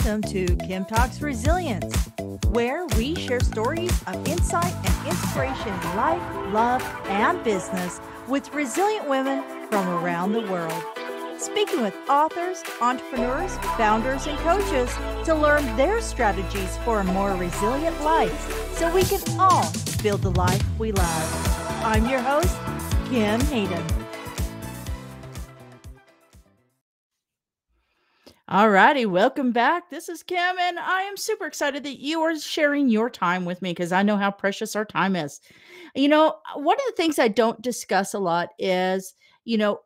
welcome to Kim Talks Resilience, where we share stories of insight and inspiration in life, love, and business with resilient women from around the world. Speaking with authors, entrepreneurs, founders, and coaches to learn their strategies for a more resilient life so we can all build the life we love. I'm your host, Kim Hayden. All righty, welcome back. This is Kim, and I am super excited that you are sharing your time with me because I know how precious our time is. You know, one of the things I don't discuss a lot is,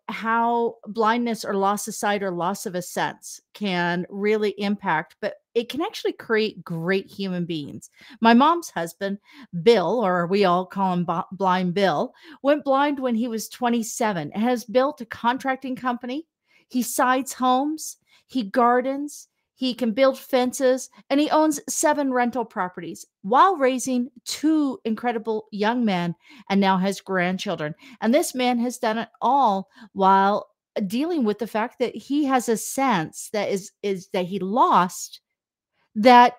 how blindness or loss of sight or loss of a sense can really impact, but it can actually create great human beings. My mom's husband, Bill, or we all call him Blind Bill, went blind when he was 27 and has built a contracting company. He sides homes. He gardens, he can build fences, and he owns 7 rental properties while raising 2 incredible young men and now has grandchildren. And this man has done it all while dealing with the fact that he has a sense that is that he lost that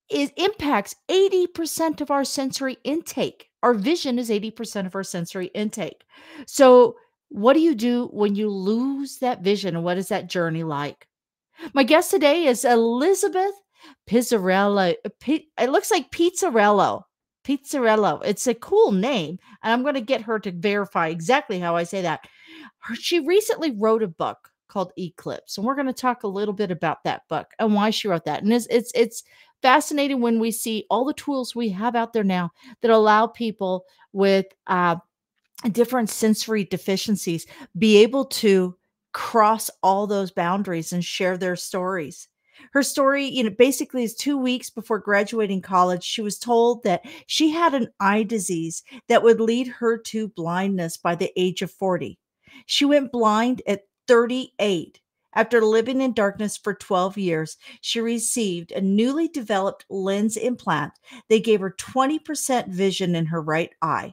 impacts 80% of our sensory intake. Our vision is 80% of our sensory intake. So what do you do when you lose that vision? And what is that journey like? My guest today is Elizabeth Pizzarello. It looks like Pizzarello. Pizzarello. It's a cool name. And I'm going to get her to verify exactly how I say that. She recently wrote a book called Eclipse. And we're going to talk a little bit about that book and why she wrote that. And it's fascinating when we see all the tools we have out there now that allow people with different sensory deficiencies be able to cross all those boundaries and share their stories. Her story, basically is 2 weeks before graduating college. She was told that she had an eye disease that would lead her to blindness by the age of 40. She went blind at 38. After living in darkness for 12 years, she received a newly developed lens implant. They gave her 20% vision in her right eye.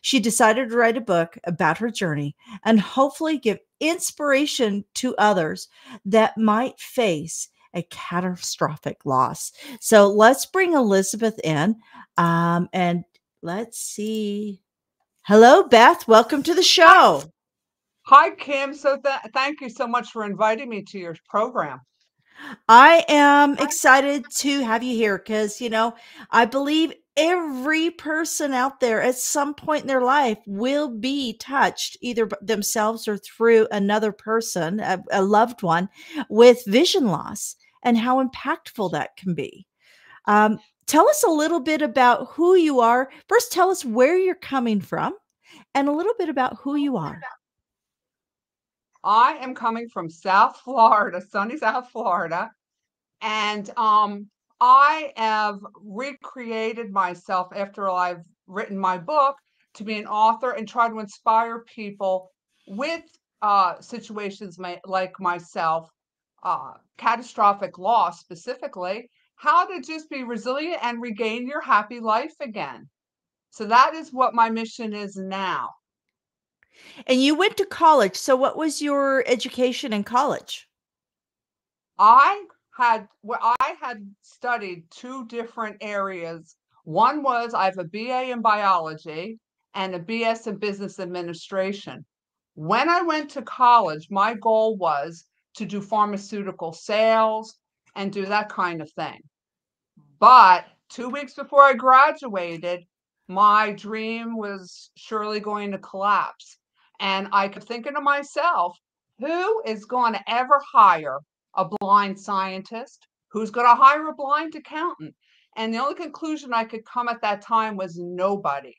She decided to write a book about her journey and hopefully give inspiration to others that might face a catastrophic loss. So let's bring Elizabeth in and let's see. Hello, Beth. Welcome to the show. Hi, Kim. So thank you so much for inviting me to your program. I am excited to have you here because, I believe every person out there at some point in their life will be touched either themselves or through another person, a loved one with vision loss and how impactful that can be. Tell us a little bit about who you are. First, tell us where you're coming from and a little bit about who you are. I am coming from South Florida, sunny South Florida, and I have recreated myself after I've written my book to be an author and try to inspire people with situations like myself, catastrophic loss specifically, how to just be resilient and regain your happy life again. So that is what my mission is now. And you went to college. So what was your education in college? I I had studied 2 different areas. One was I have a BA in biology and a BS in business administration. When I went to college, my goal was to do pharmaceutical sales and do that kind of thing. But 2 weeks before I graduated, my dream was surely going to collapse. And I kept thinking to myself, who is going to ever hire a blind scientist? Who's going to hire a blind accountant? And the only conclusion I could come at that time was nobody.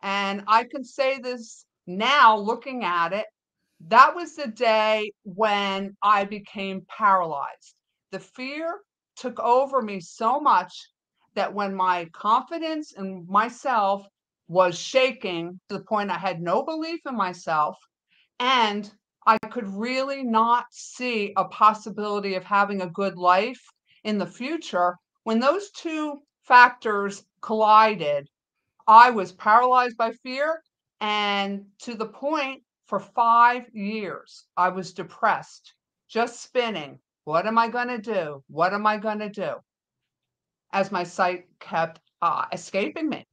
And I can say this now, looking at it, that was the day when I became paralyzed. The fear took over me so much that when my confidence in myself was shaking to the point I had no belief in myself, and I could really not see a possibility of having a good life in the future, when those 2 factors collided, I was paralyzed by fear, and to the point for 5 years, I was depressed, just spinning. What am I going to do? What am I going to do? As my sight kept escaping me.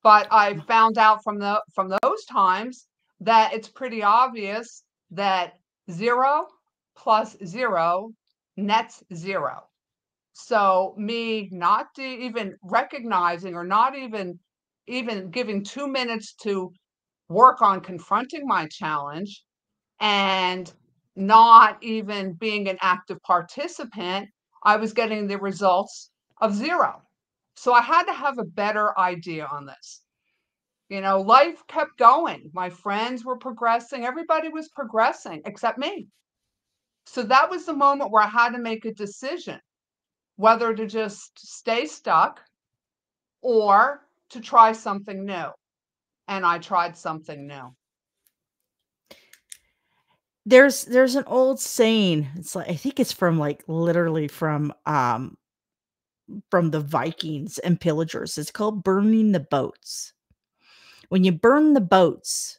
But I found out from those times that it's pretty obvious that 0 plus 0 nets 0. So me not even recognizing or not even giving 2 minutes to work on confronting my challenge and not even being an active participant, I was getting the results of 0. So I had to have a better idea on this. Life kept going. My friends were progressing. Everybody was progressing except me. So that was the moment where I had to make a decision whether to just stay stuck or to try something new. And I tried something new. There's an old saying. It's like, I think it's from literally from the Vikings and pillagers. It's called burning the boats. When you burn the boats,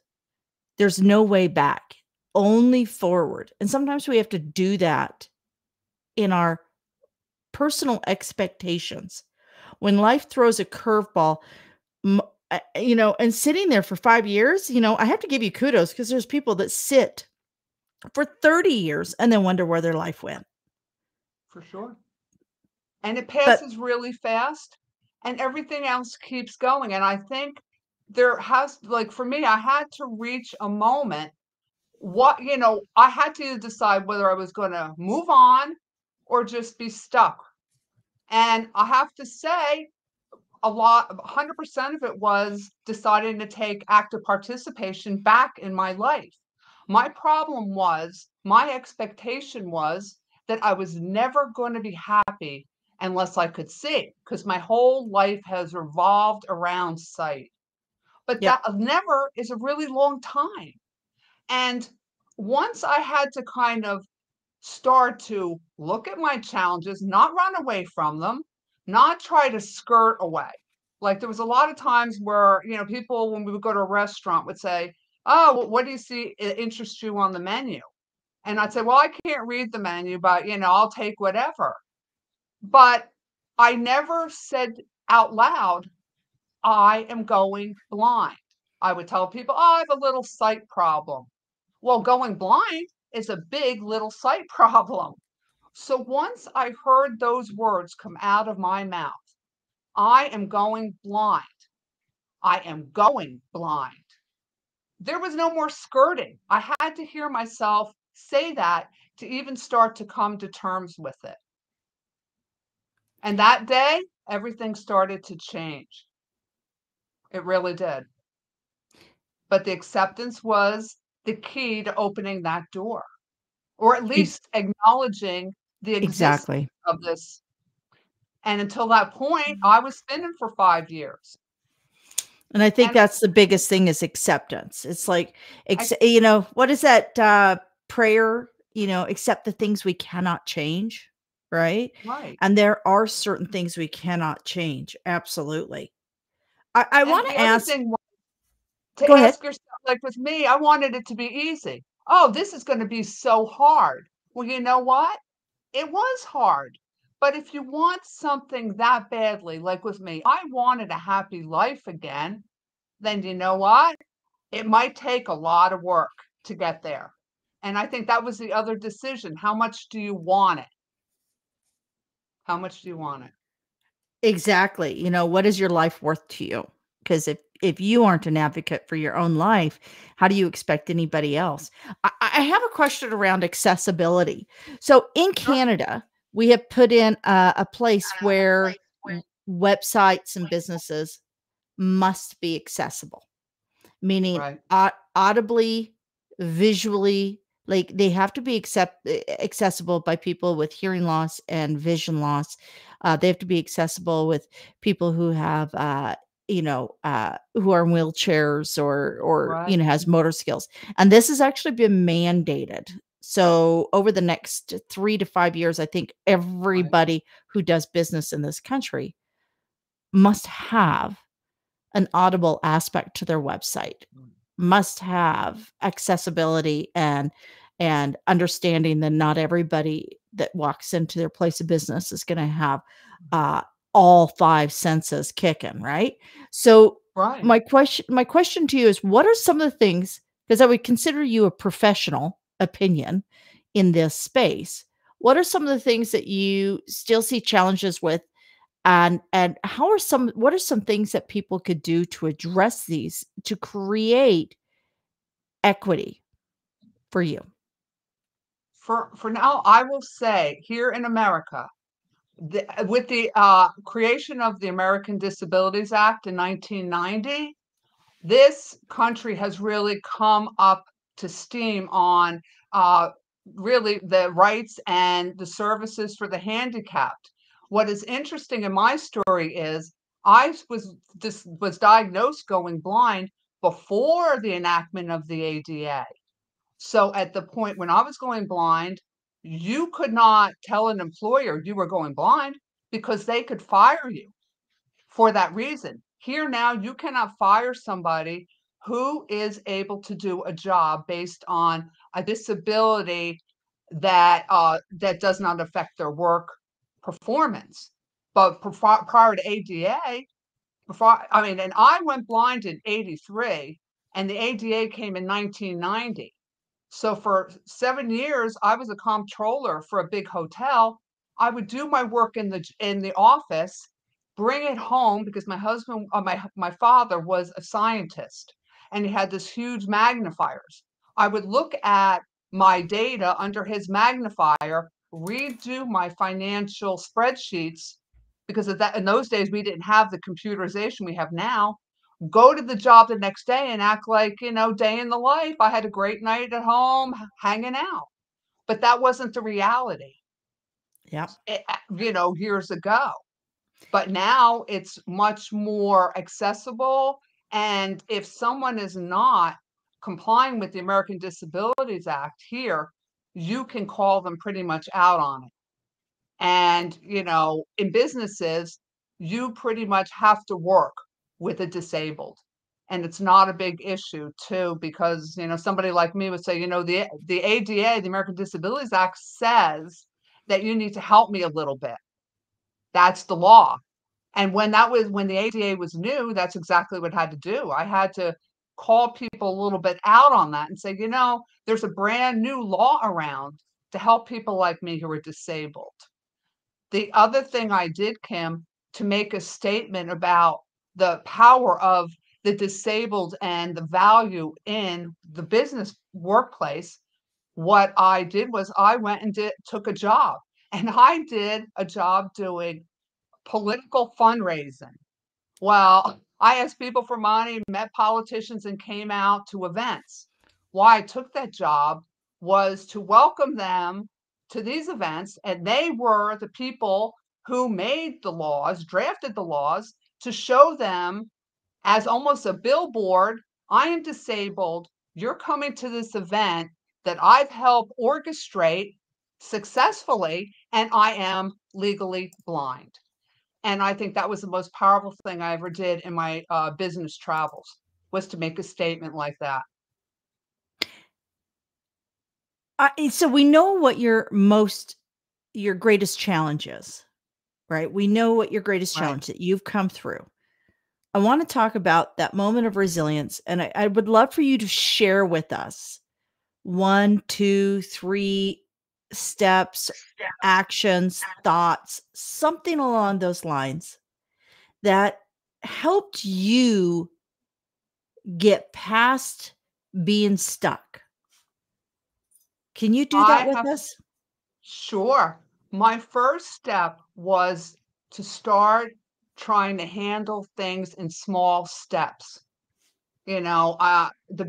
there's no way back, only forward. And sometimes we have to do that in our personal expectations. When life throws a curveball, and sitting there for 5 years, I have to give you kudos because there's people that sit for 30 years and then wonder where their life went. For sure. And it But passes really fast and everything else keeps going. And I think for me, I had to reach a moment I had to decide whether I was going to move on or just be stuck. And I have to say, 100% of it was deciding to take active participation back in my life. My problem was, my expectation was that I was never going to be happy unless I could see, because my whole life has revolved around sight. But yeah, that never is a really long time. And once I had to kind of start to look at my challenges, not run away from them, not try to skirt away. Like there was a lot of times where, people, when we would go to a restaurant, would say, "Oh, well, what do you see interests you on the menu?" And I'd say, "Well, I can't read the menu, but, I'll take whatever." But I never said out loud, "I am going blind." I would tell people, "Oh, I have a little sight problem." Well, going blind is a big little sight problem. So once I heard those words come out of my mouth, "I am going blind. I am going blind." There was no more skirting. I had to hear myself say that to even start to come to terms with it. And that day, everything started to change. It really did. But the acceptance was the key to opening that door, or at least acknowledging the existence exactly. of this. And until that point, I was spinning for 5 years. And I think And that's the biggest thing is acceptance. It's like, I what is that prayer? Accept the things we cannot change, right? right. And there are certain things we cannot change. Absolutely. I And want to the other ask. thing was to Go ahead. ask yourself, like with me, I wanted it to be easy. Oh, this is going to be so hard. Well, you know what? It was hard. But if you want something that badly, like with me, I wanted a happy life again, then you know what? It might take a lot of work to get there. And I think that was the other decision. How much do you want it? How much do you want it? Exactly. What is your life worth to you? Because if you aren't an advocate for your own life, how do you expect anybody else? I have a question around accessibility. So in Sure. Canada, we have put in a place where websites and businesses must be accessible, meaning Right. audibly, visually, like they have to be accessible by people with hearing loss and vision loss. They have to be accessible with people who have, who are in wheelchairs or Right. has motor skills. And this has actually been mandated. So over the next 3 to 5 years, I think Right. everybody who does business in this country must have an audible aspect to their website, must have accessibility and and understanding that not everybody that walks into their place of business is going to have uh, all five senses kicking, right? So Right. my question to you is, what are some of the things, because I would consider you a professional opinion in this space, what are some of the things that you still see challenges with, and what are some things that people could do to address these to create equity for you? For now, I will say here in America, with the creation of the American Disabilities Act in 1990, this country has really come up to steam on uh, really the rights and the services for the handicapped. What is interesting in my story is I was diagnosed going blind before the enactment of the ADA. So at the point when I was going blind, you could not tell an employer you were going blind because they could fire you for that reason. Here now, you cannot fire somebody who is able to do a job based on a disability that does not affect their work performance. But prior to ADA, and I went blind in '83, and the ADA came in 1990. So for 7 years, I was a comptroller for a big hotel. I would do my work in the office, bring it home because my father was a scientist, and he had this huge magnifiers. I would look at my data under his magnifier, redo my financial spreadsheets because of that. In those days, we didn't have the computerization we have now, go to the job the next day and act like, day in the life. I had a great night at home hanging out. But that wasn't the reality, Yeah. years ago. But now it's much more accessible. And if someone is not complying with the American Disabilities Act here, you can call them pretty much out on it. And, in businesses, you pretty much have to work with a disabled. And it's not a big issue too, because, somebody like me would say, the ADA, the American Disabilities Act says that you need to help me a little bit. That's the law. And when the ADA was new, that's exactly what I had to do. I had to call people a little bit out on that and say, there's a brand new law around to help people like me who are disabled. The other thing I did, Kim, to make a statement about the power of the disabled and the value in the business workplace, what I did was I went and took a job. And I did a job doing political fundraising. Well, I asked people for money, met politicians, and came out to events. Why I took that job was to welcome them to these events, and they were the people who made the laws, drafted the laws, to show them as almost a billboard. I am disabled. You're coming to this event that I've helped orchestrate successfully, and I am legally blind. And I think that was the most powerful thing I ever did in my business travels, was to make a statement like that. So we know what your greatest challenge is, right? We know what your greatest Right. challenge that you've come through. I want to talk about that moment of resilience, and I would love for you to share with us one, two, three steps, actions, thoughts, something along those lines that helped you get past being stuck. Can you do that I with have, us? sure. My first step was to start trying to handle things in small steps. The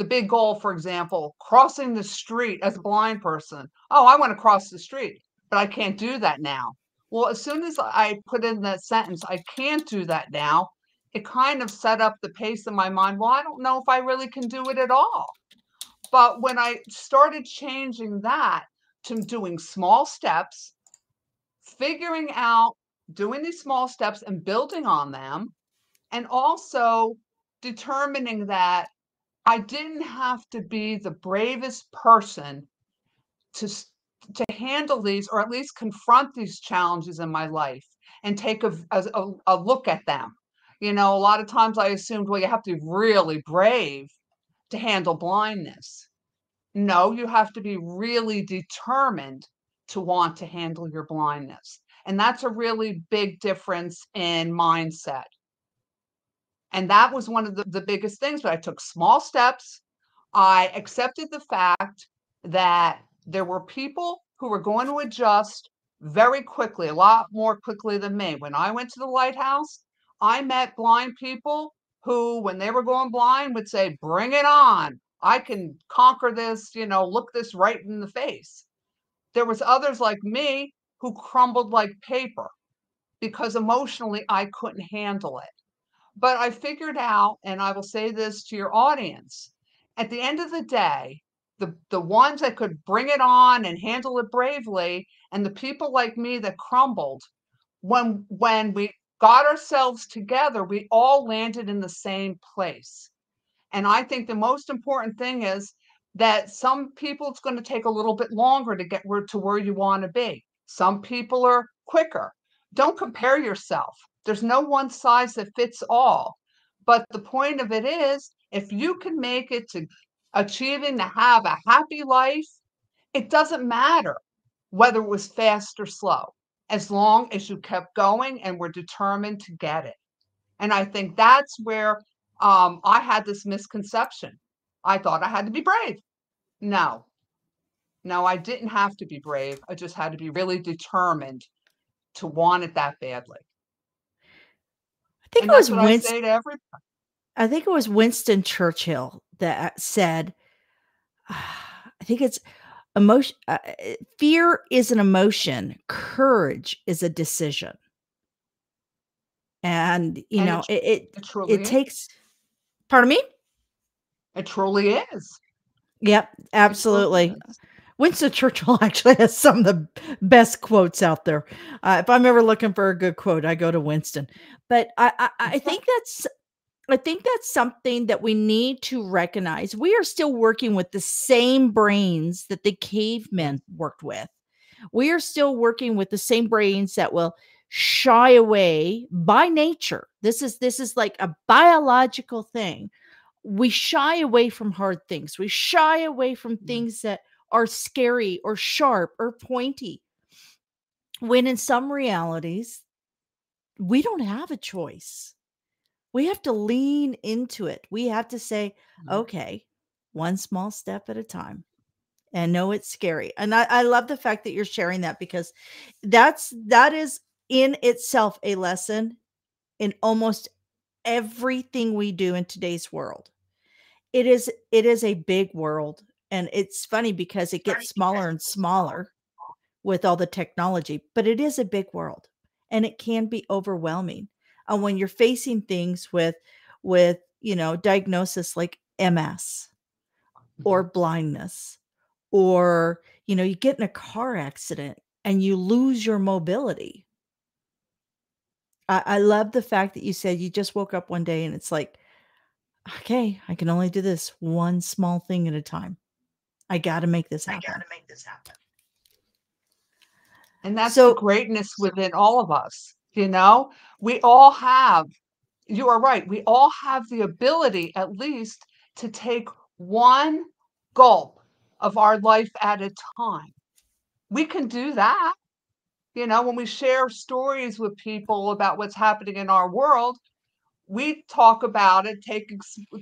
big goal, for example, crossing the street as a blind person. Oh, I want to cross the street, but I can't do that now. Well, as soon as I put in that sentence, I can't do that now, it kind of set up the pace in my mind. Well, I don't know if I really can do it at all. But when I started changing that to doing small steps, figuring out, doing these small steps and building on them, and also determining that I didn't have to be the bravest person to to handle these, or at least confront these challenges in my life and take a look at them. A lot of times I assumed, well, you have to be really brave to handle blindness. No, you have to be really determined to want to handle your blindness. And that's a really big difference in mindset. And that was one of the biggest things. But I took small steps. I accepted the fact that there were people who were going to adjust very quickly, a lot more quickly than me. When I went to the lighthouse, I met blind people who, when they were going blind, would say, "Bring it on. I can conquer this, look this right in the face." There was others like me who crumbled like paper because emotionally I couldn't handle it. But I figured out, and I will say this to your audience, at the end of the day, the ones that could bring it on and handle it bravely, and the people like me that crumbled, when we got ourselves together, we all landed in the same place. And I think the most important thing is that some people, it's going to take a little bit longer to get to where you want to be. Some people are quicker. Don't compare yourself. There's no one size that fits all. But the point of it is, if you can make it to achieving to have a happy life, it doesn't matter whether it was fast or slow, as long as you kept going and were determined to get it. And I think that's where I had this misconception. I thought I had to be brave. No, no, I didn't have to be brave. I just had to be really determined to want it that badly. I think And it that's was what I Winston. say to everybody. I think it was Winston Churchill that said, I think it's emotion. Fear is an emotion. Courage is a decision. And And it it truly is. takes. Pardon me. It truly is. Yep, It truly absolutely. is. Winston Churchill actually has some of the best quotes out there. If I'm ever looking for a good quote, I go to Winston. But I think that's something that we need to recognize. We are still working with the same brains that the Yes. cavemen worked with. We are still working with the same brains that will shy away by nature. This is like a biological thing. We shy away from hard things. We shy away from Mm. things that are scary or sharp or pointy. When in some realities, we don't have a choice. We have to lean into it. We have to say, Mhm. okay, one small step at a time, and know it's scary. And I love the fact that you're sharing that, because that is in itself a lesson in almost everything we do in today's world. It is a big world, and it's funny because it gets smaller and smaller with all the technology, but it is a big world, and it can be overwhelming. And when you're facing things with, diagnosis like MS or Mhm. blindness, or, you get in a car accident and you lose your mobility. I love the fact that you said you just woke up one day and it's like, okay, I can only do this one small thing at a time. I got to make this happen. And that's the So, greatness within all of us. We all have, you are right, we all have the ability at least to take one gulp of our life at a time. We can do that. When we share stories with people about what's happening in our world, we talk about it,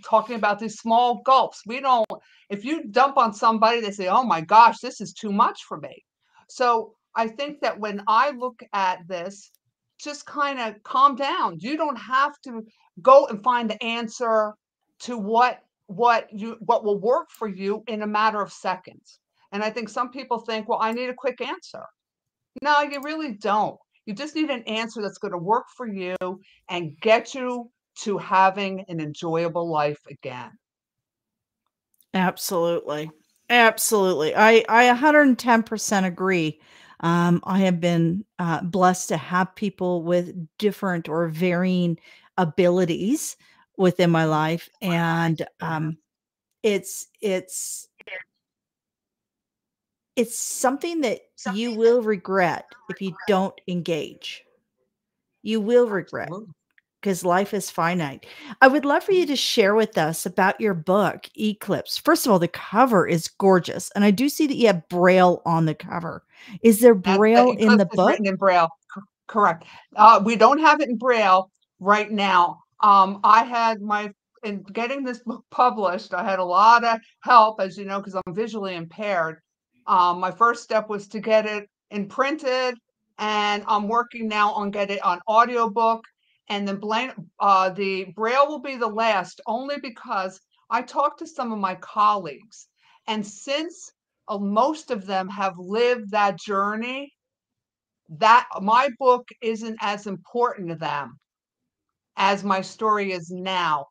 talking about these small gulps. We don't, if you dump on somebody, they say, "Oh my gosh, this is too much for me." So I think that when I look at this, just kind of calm down. You don't have to go and find the answer to what will work for you in a matter of seconds. And I think some people think, well, I need a quick answer. No, you really don't. You just need an answer that's going to work for you and get you to having an enjoyable life again. absolutely. Absolutely. I 110% agree. I have been blessed to have people with different or varying abilities within my life. And Yeah. it's it's something that you will regret if you don't engage. You will regret Absolutely. because life is finite. I would love for you to share with us about your book, Eclipse. First of all, the cover is gorgeous, and I do see that you have Braille on the cover. Is there That the Braille in eclipse the is book? written in Braille. Correct. We don't have it in Braille right now. I had my in getting this book published, I had a lot of help, as you know, because I'm visually impaired. My first step was to get it imprinted, and I'm working now on get it on audiobook. And then the Braille will be the last, only because I talked to some of my colleagues, and since most of them have lived that journey, that my book isn't as important to them as my story is now.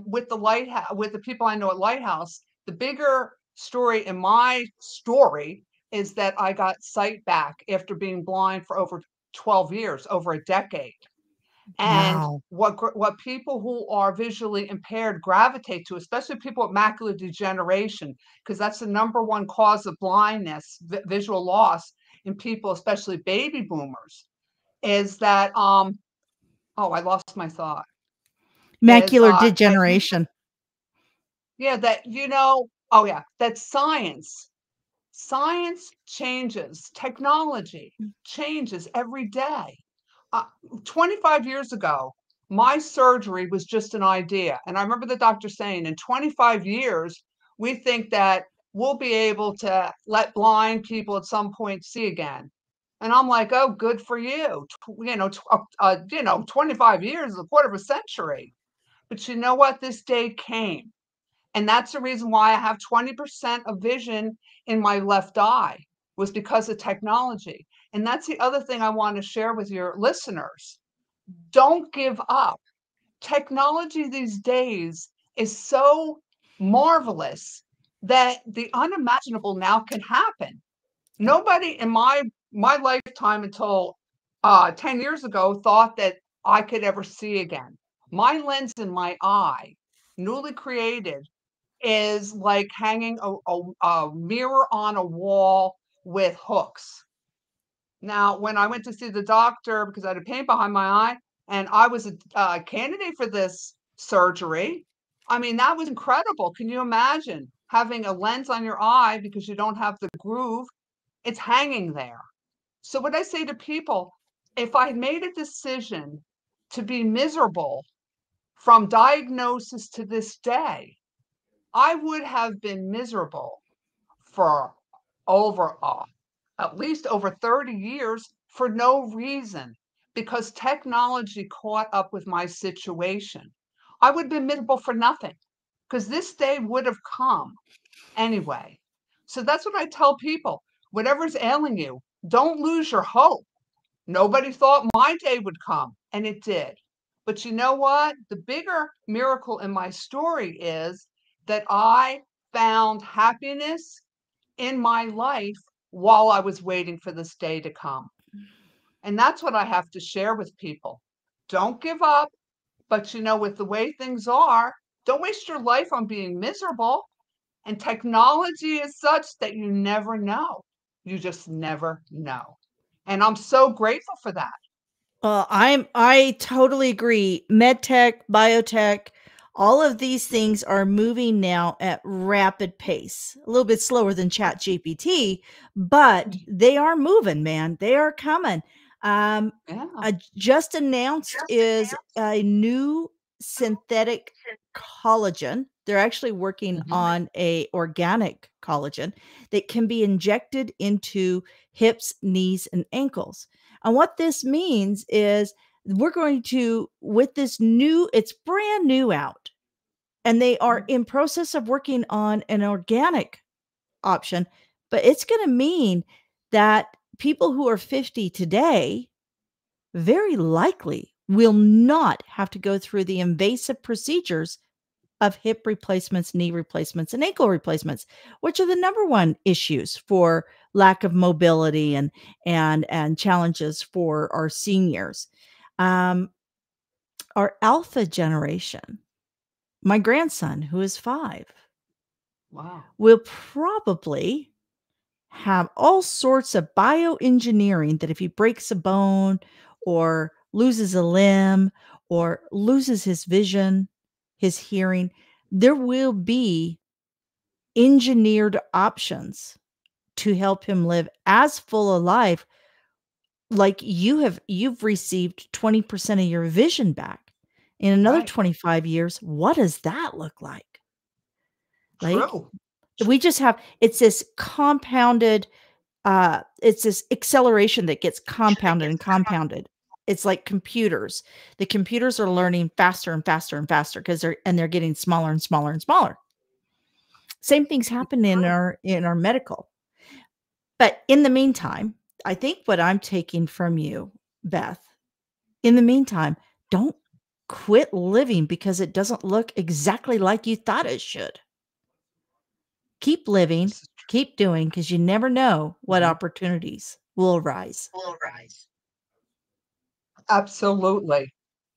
With the lighthouse, with the people I know at Lighthouse, the bigger story in my story is that I got sight back after being blind for over 12 years, over a decade. And Wow. what people who are visually impaired gravitate to, especially people with macular degeneration, because that's the number one cause of blindness, visual loss in people, especially baby boomers, is that oh, I lost my thought. Is Macular that degeneration. yeah, that oh yeah, that science changes, technology changes every day. Uh, 25 years ago, my surgery was just an idea. And I remember the doctor saying, in 25 years, we think that we'll be able to let blind people at some point see again. And I'm like, oh, good for you. 25 years is a quarter of a century. But you know what? This day came. And that's the reason why I have 20% of vision in my left eye, was because of technology. And that's the other thing I want to share with your listeners. Don't give up. Technology these days is so marvelous that the unimaginable now can happen. Nobody in my lifetime until 10 years ago thought that I could ever see again. My lens in my eye, newly created, is like hanging a mirror on a wall with hooks. Now, when I went to see the doctor because I had a pain behind my eye and I was a candidate for this surgery, I mean, that was incredible. Can you imagine having a lens on your eye because you don't have the groove? It's hanging there. So, what I say to people, if I made a decision to be miserable from diagnosis to this day, I would have been miserable for over at least over 30 years for no reason, because technology caught up with my situation. I would have been miserable for nothing, because this day would have come anyway. So that's what I tell people. Whatever's ailing you, don't lose your hope. Nobody thought my day would come, and it did. But you know what? The bigger miracle in my story is that I found happiness in my life while I was waiting for this day to come. And that's what I have to share with people. Don't give up, but with the way things are, don't waste your life on being miserable. And technology is such that you never know. You just never know. And I'm so grateful for that. I totally agree. MedTech, biotech, all of these things are moving now at rapid pace. A little bit slower than Chat GPT, but they are moving, man. They are coming. Yeah. Just announced is a new synthetic collagen. They're actually working Mhm. on a organic collagen that can be injected into hips, knees, and ankles. And what this means is we're going to, with this new, it's brand new out, and they are in process of working on an organic option, but it's going to mean that people who are 50 today very likely will not have to go through the invasive procedures of hip replacements, knee replacements, and ankle replacements, which are the number one issues for lack of mobility and challenges for our seniors. Um, our alpha generation, my grandson, who is 5, Wow. will probably have all sorts of bioengineering that if he breaks a bone or loses a limb or loses his vision, his hearing, there will be engineered options to help him live as full a life like you've received 20% of your vision back. In another Right. 25 years, what does that look like? Like True. we just have it's this compounded it's this acceleration that gets compounded and compounded. It's like computers. The computers are learning faster and faster and faster because they're getting smaller and smaller and smaller. Same things happen True. in our medical. But in the meantime, I think what I'm taking from you, Beth, in the meantime, don't quit living because it doesn't look exactly like you thought it should. Keep living, This is keep doing because you never know what true. opportunities will arise. Absolutely.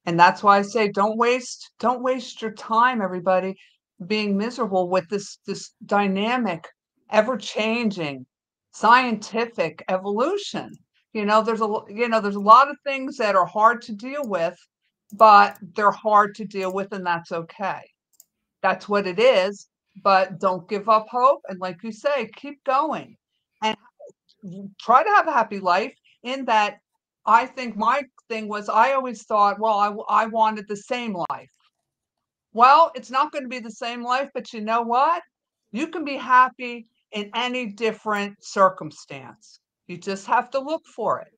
And that's why I say don't waste your time, everybody, being miserable with this dynamic, ever-changing, scientific evolution. There's a lot of things that are hard to deal with, but they're hard to deal with, and that's okay. That's what it is, but don't give up hope, and like you say, keep going. And try to have a happy life in that. I think my thing was I always thought, well, I wanted the same life. Well, it's not going to be the same life, but you know what? You can be happy in any different circumstance. You just have to look for it.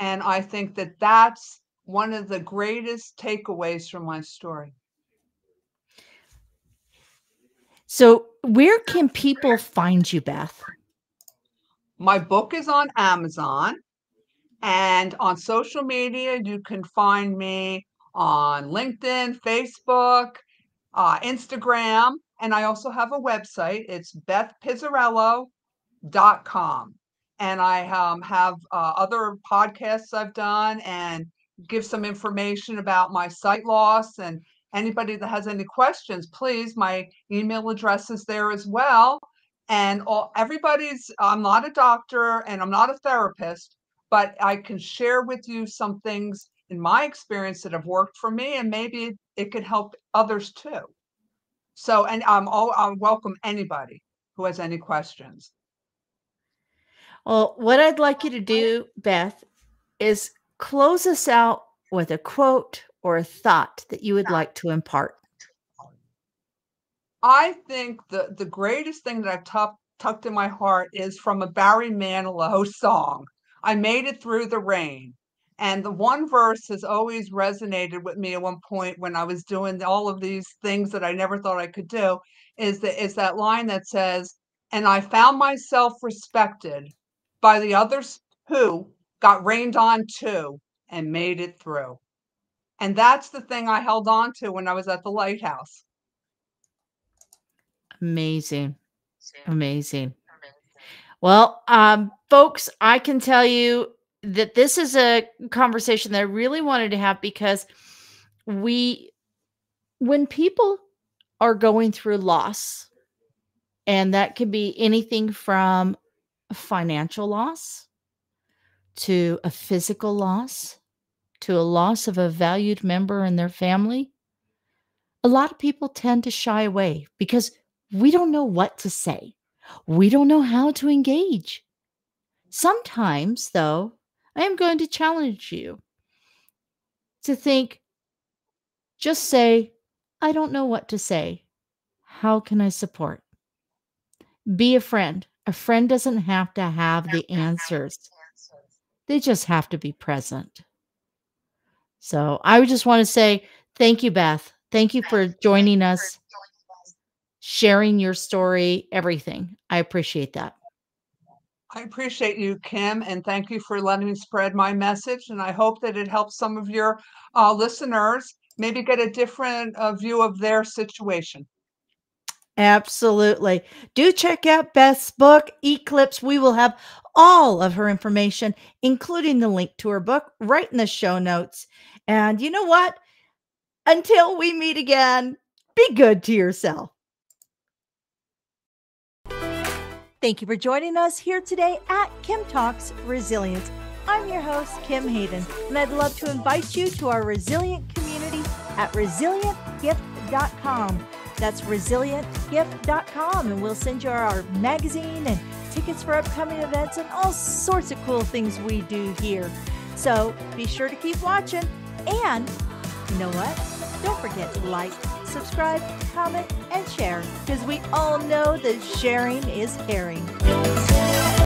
And I think that that's one of the greatest takeaways from my story. So, where can people find you, Beth? My book is on Amazon. And on social media, you can find me on LinkedIn, Facebook, Instagram, and I also have a website. It's bethpizzarello.com. And I have other podcasts I've done and give some information about my sight loss. And anybody that has any questions, please, my email address is there as well. And I'm not a doctor and I'm not a therapist, but I can share with you some things in my experience that have worked for me, and maybe it could help others too. So, and I welcome anybody who has any questions. Well, what I'd like you to do, Beth, is close us out with a quote or a thought that you would like to impart. I think the greatest thing that I've tucked in my heart is from a Barry Manilow song. I made it through the rain. And the one verse has always resonated with me at one point when I was doing all of these things that I never thought I could do, is that line that says, "And I found myself respected by the others who got rained on too and made it through." And that's the thing I held on to when I was at the lighthouse. Amazing. Amazing. Well, folks, I can tell you that this is a conversation that I really wanted to have because we, when people are going through loss, and that could be anything from a financial loss to a physical loss to a loss of a valued member in their family, a lot of people tend to shy away because we don't know what to say. We don't know how to engage. Sometimes, though, I am going to challenge you to think, just say, I don't know what to say. How can I support? Be a friend. A friend doesn't have to have the answers, they just have to be present. So I would just want to say thank you, Beth. Thank you for joining us, sharing your story, everything. I appreciate that. I appreciate you, Kim, and thank you for letting me spread my message. And I hope that it helps some of your listeners maybe get a different view of their situation. Absolutely. Do check out Beth's book, Eclipse. We will have all of her information, including the link to her book, right in the show notes. And you know what? Until we meet again, be good to yourself. Thank you for joining us here today at Kim Talks Resilience. I'm your host, Kim Hayden, and I'd love to invite you to our resilient community at resilientgift.com. That's resilientgift.com, and we'll send you our magazine and tickets for upcoming events and all sorts of cool things we do here. So be sure to keep watching, and you know what? Don't forget to like, subscribe, comment, and share, because we all know that sharing is caring.